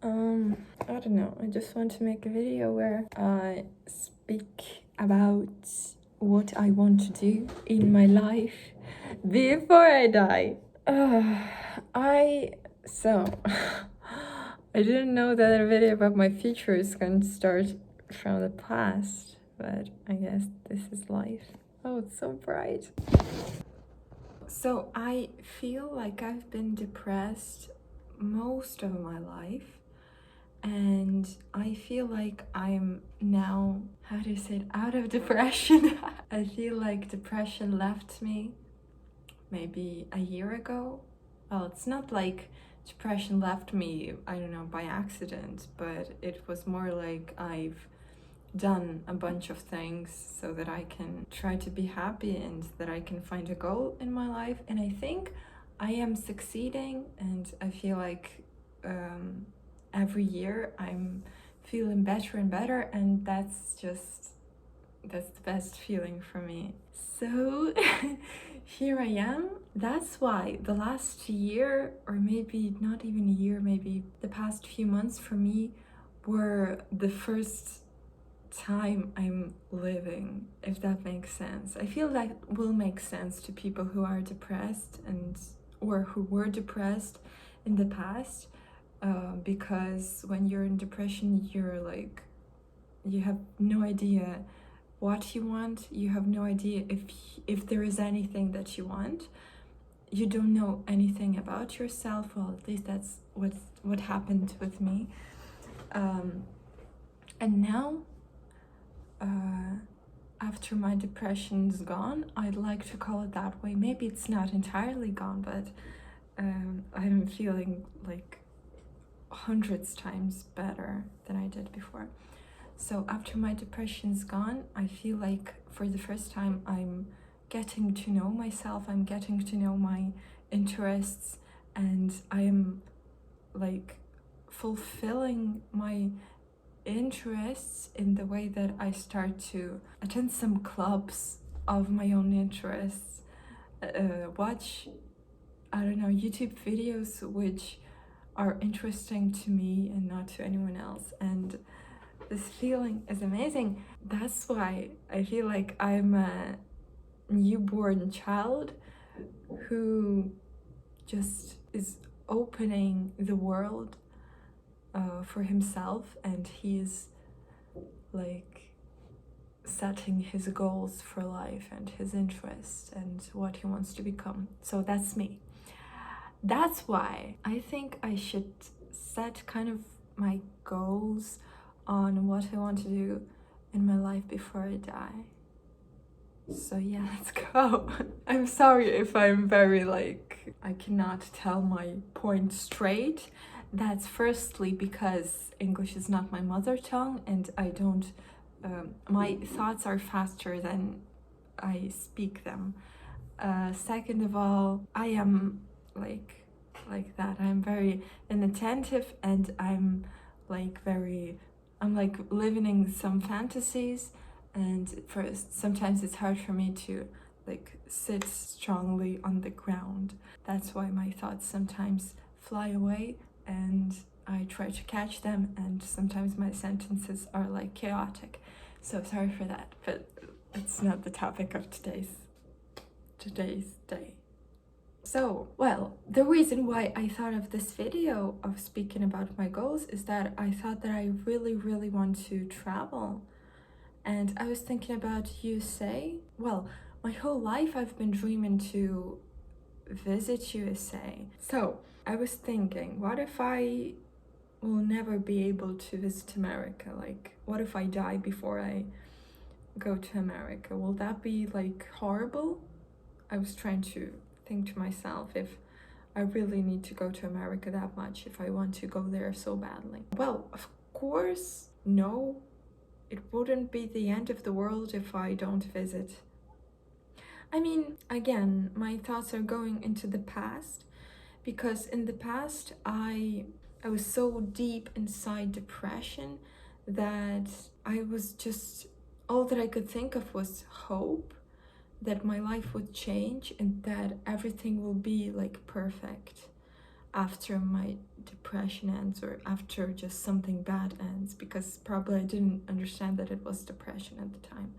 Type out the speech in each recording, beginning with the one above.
I don't know. I just want to make a video where I speak about what I want to do in my life before I die. I so I didn't know that a video about my future is going to start from the past, but I guess this is life. Oh, it's so bright. So I feel like I've been depressed most of my life, and I feel like I'm now, how do you say it, out of depression. I feel like depression left me maybe a year ago. Well, it's not like depression left me, I don't know, by accident, but it was more like I've done a bunch of things so that I can try to be happy and that I can find a goal in my life. And I think I am succeeding, and I feel like every year I'm feeling better and better, and that's the best feeling for me. So here I am. That's why the last year, or maybe not even a year, maybe the past few months for me were the first time I'm living, if that makes sense. I feel that will make sense to people who are depressed or who were depressed in the past, because when you're in depression, you're like, you have no idea what you want. You have no idea if there is anything that you want. You don't know anything about yourself. Well, at least that's what happened with me. And now, after my depression's gone, I'd like to call it that way. Maybe it's not entirely gone, but I'm feeling like hundreds times better than I did before. So after my depression's gone, I feel like for the first time I'm getting to know myself, I'm getting to know my interests, and I am like fulfilling my interests in the way that I start to attend some clubs of my own interests, watch, I don't know, YouTube videos which are interesting to me and not to anyone else, and this feeling is amazing. That's why I feel like I'm a newborn child who just is opening the world for himself, and he's like setting his goals for life and his interests and what he wants to become. So that's me. That's why I think I should set kind of my goals on what I want to do in my life before I die. So yeah, let's go. I'm sorry if I'm very like, I cannot tell my point straight. That's firstly because English is not my mother tongue, and I don't, my thoughts are faster than I speak them. Second of all, I am like that. I'm very inattentive, and I'm like living in some fantasies, and sometimes it's hard for me to like sit strongly on the ground. That's why my thoughts sometimes fly away, and I try to catch them, and sometimes my sentences are like chaotic. So sorry for that, but it's not the topic of today's day. So, well, the reason why I thought of this video of speaking about my goals is that I thought that I really, really want to travel. And I was thinking about USA. Well, my whole life I've been dreaming to visit USA. So, I was thinking, what if I will never be able to visit America? Like, what if I die before I go to America? Will that be like horrible? I was trying to think to myself if I really need to go to America that much, if I want to go there so badly. Well, of course, no, it wouldn't be the end of the world if I don't visit. I mean, again, my thoughts are going into the past, because in the past I was so deep inside depression that I was just, all that I could think of was hope that my life would change and that everything will be like perfect. after my depression ends, or after just something bad ends, because probably I didn't understand that it was depression at the time.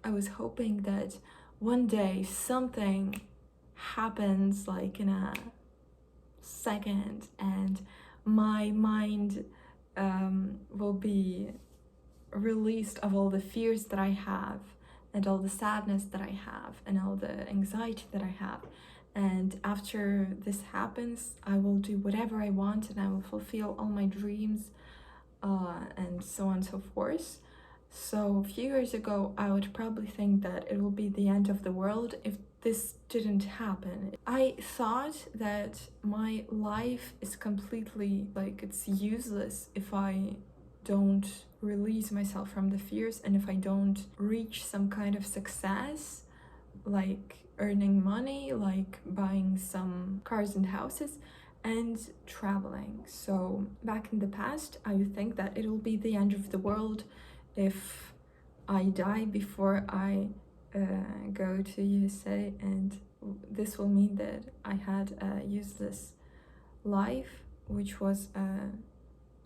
I was hoping that one day something happens like in a second, and my mind will be released of all the fears that I have, and all the sadness that I have, and all the anxiety that I have. And after this happens, I will do whatever I want, and I will fulfill all my dreams, and so on and so forth. So a few years ago, I would probably think that it will be the end of the world if this didn't happen. I thought that my life is completely, like, it's useless if I don't release myself from the fears, and if I don't reach some kind of success, like earning money, like buying some cars and houses, and traveling. So back in the past, I would think that it will be the end of the world if I die before I go to USA, and this will mean that I had a useless life, which was a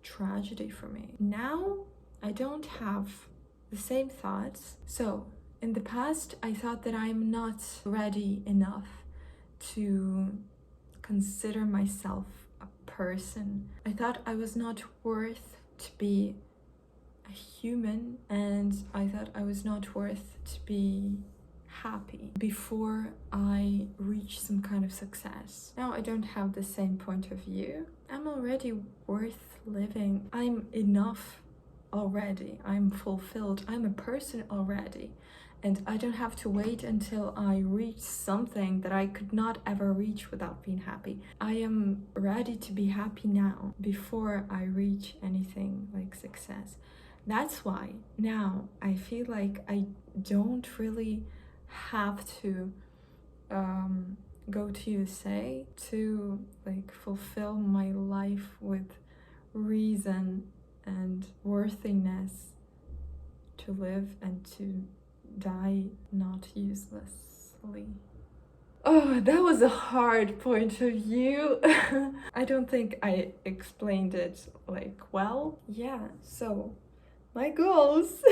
tragedy for me. Now I don't have the same thoughts. So in the past, I thought that I'm not ready enough to consider myself a person. I thought I was not worth to be a human, and I thought I was not worth to be happy before I reach some kind of success. Now I don't have the same point of view. I'm already worth living. I'm enough already. I'm fulfilled. I'm a person already. And I don't have to wait until I reach something that I could not ever reach without being happy. I am ready to be happy now before I reach anything like success. That's why now I feel like I don't really have to go to USA to like fulfill my life with reason and worthiness to live and to die not uselessly. Oh, that was a hard point of view. I don't think I explained it like well. Yeah, so my goals.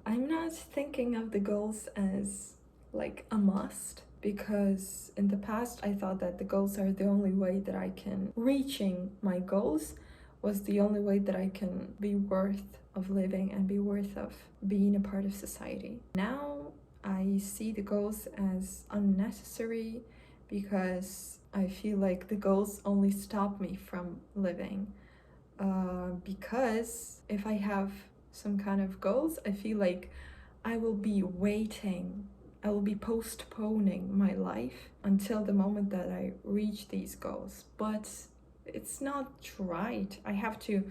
I'm not thinking of the goals as like a must, because in the past I thought that the goals are the only way that I can, reaching my goals was the only way that I can be worth of living and be worth of being a part of society. Now I see the goals as unnecessary, because I feel like the goals only stop me from living. Because if I have some kind of goals, I feel like I will be waiting, I will be postponing my life until the moment that I reach these goals. But it's not right. I have to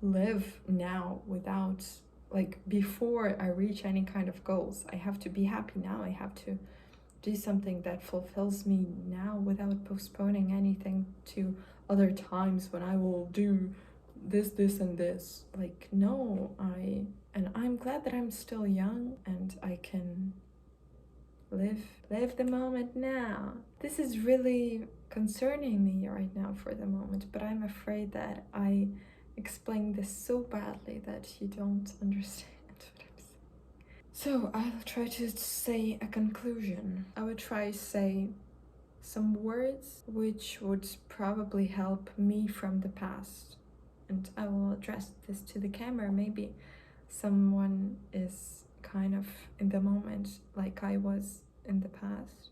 live now without, like, before I reach any kind of goals. I have to be happy now. I have to do something that fulfills me now without postponing anything to other times when I will do this and this. Like, no, I'm glad that I'm still young and I can live the moment now. This is really concerning me right now for the moment, but I'm afraid that I explained this so badly that you don't understand what I'm saying. So I'll try to say a conclusion. I would try to say some words which would probably help me from the past, and I will address this to the camera. Maybe someone is kind of in the moment like I was in the past,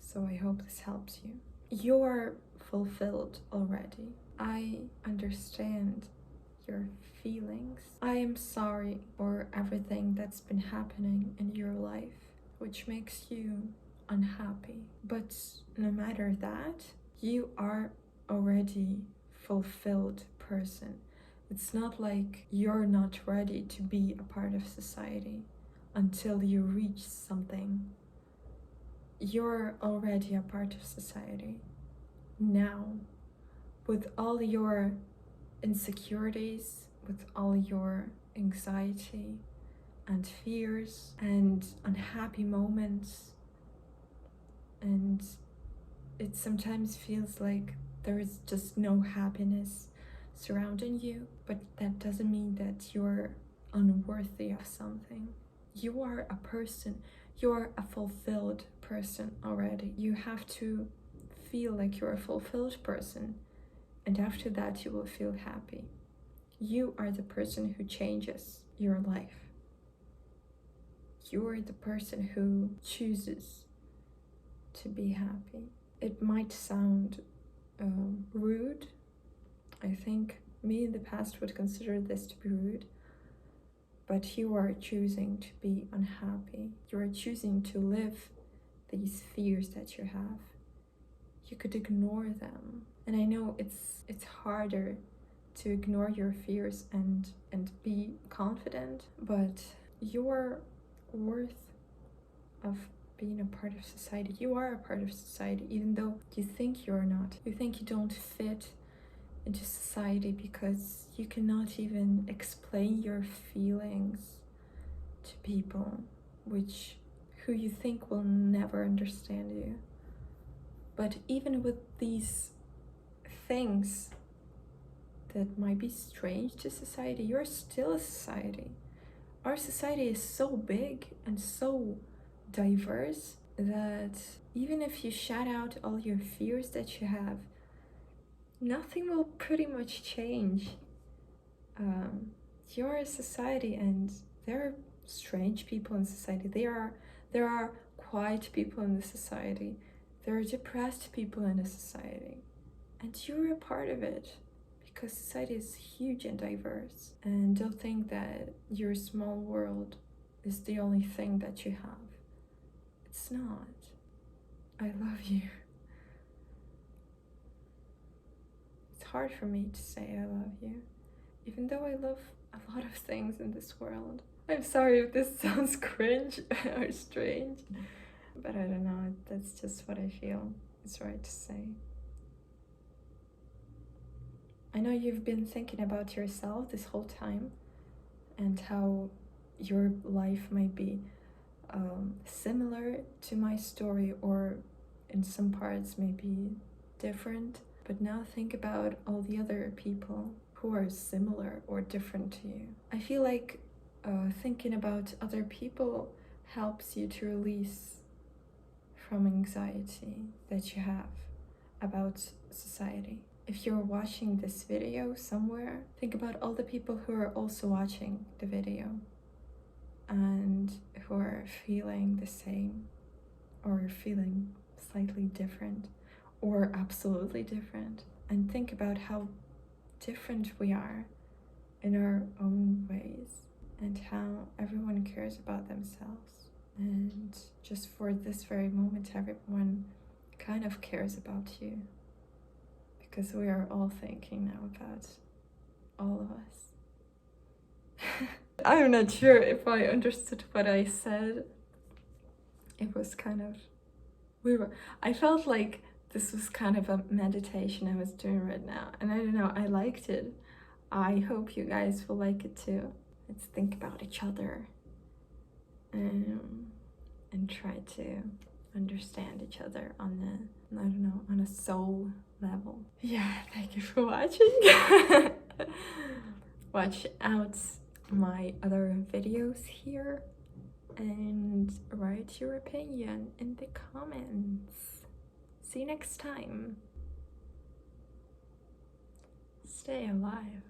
so I hope this helps you. You're fulfilled already. I understand your feelings. I am sorry for everything that's been happening in your life, which makes you unhappy. But no matter that, you are already fulfilled person. It's not like you're not ready to be a part of society until you reach something. You're already a part of society now, with all your insecurities, with all your anxiety and fears and unhappy moments and it sometimes feels like there is just no happiness surrounding you, but that doesn't mean that you're unworthy of something. You are a person, you're a fulfilled person already. You have to feel like you're a fulfilled person, and after that, you will feel happy. You are the person who changes your life. You're the person who chooses to be happy. It might sound rude. I think me in the past would consider this to be rude, but you are choosing to be unhappy. You are choosing to live these fears that you have. You could ignore them. And I know it's harder to ignore your fears and be confident, but your worth of being a part of society, you are a part of society, even though you think you're not. You think you don't fit into society because you cannot even explain your feelings to people who you think will never understand you. But even with these things that might be strange to society, you're still a society. Our society is so big and so diverse that even if you shout out all your fears that you have, nothing will pretty much change. You're a society, and there are strange people in society. There are quiet people in the society. There are depressed people in a society, and you're a part of it because society is huge and diverse. And don't think that your small world is the only thing that you have. It's not. I love you. It's hard for me to say I love you, even though I love a lot of things in this world. I'm sorry if this sounds cringe or strange, but I don't know, that's just what I feel is right to say. I know you've been thinking about yourself this whole time and how your life might be similar to my story, or in some parts maybe different. But now think about all the other people who are similar or different to you. I feel like thinking about other people helps you to release from anxiety that you have about society. If you're watching this video somewhere, think about all the people who are also watching the video and who are feeling the same, or feeling slightly different, or absolutely different. And think about how different we are in our own ways, and how everyone cares about themselves. And just for this very moment, everyone kind of cares about you, because we are all thinking now about all of us. I'm not sure if I understood what I said. It was kind of I felt like this was kind of a meditation I was doing right now, and I don't know, I liked it. I hope you guys will like it too. Let's think about each other and try to understand each other on a, I don't know, on a soul level. Yeah, thank you for watching. Watch out my other videos here and write your opinion in the comments. See you next time. Stay alive.